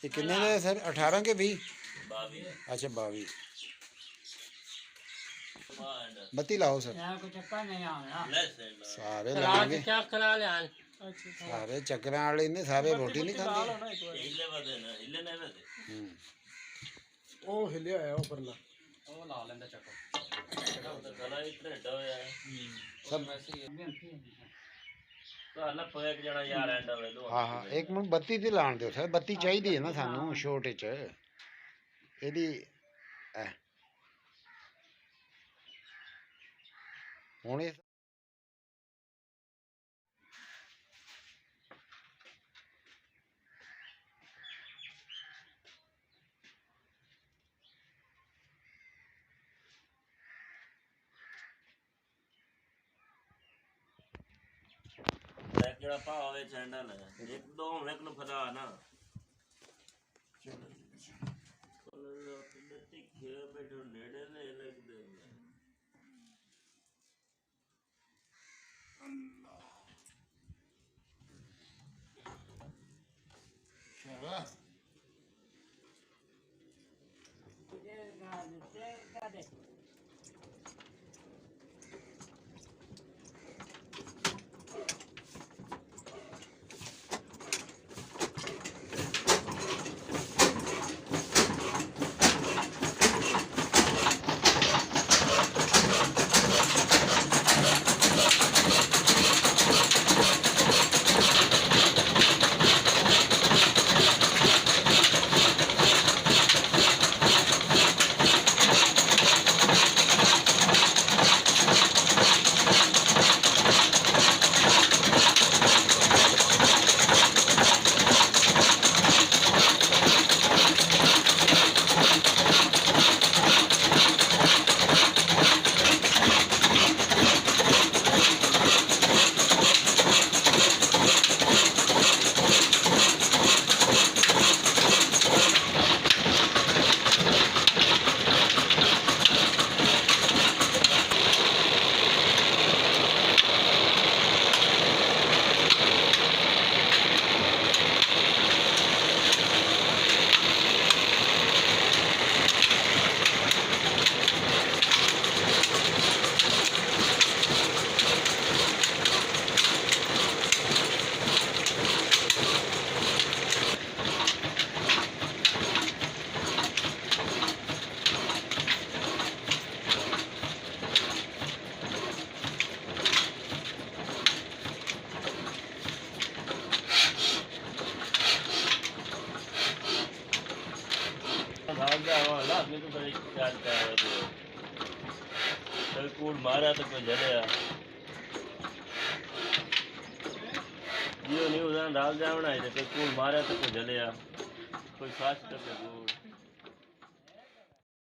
ये कितने दे सर 18 के 20? अच्छा 22 बत्ती लाओ सर सारे लाएंगे सारे चक्कर वाले ने सारे रोटी नहीं खाते हाँ हाँ एक मिनट बत्ती ते लाण दो सर बत्ती चाहिए ना सानू छोटे च एदी हुण ਜਿਹੜਾ ਭਾਅ ਹੋਵੇ ਚੈਨਲ ਇੱਕ ਦੋ ਹੁਣ ਇੱਕ ਨੂੰ ਫਦਾ ਨਾ ਤਿੱਖੇ ਬੈਠੋ ਨੇੜੇ ਲੈ ਲੱਗਦੇ कूड़ मारा तो कोई जड़िया जियो नहीं उधर डाल जावना है कोई कूड़ मारा तो कोई जलिया कोई फास्ट कर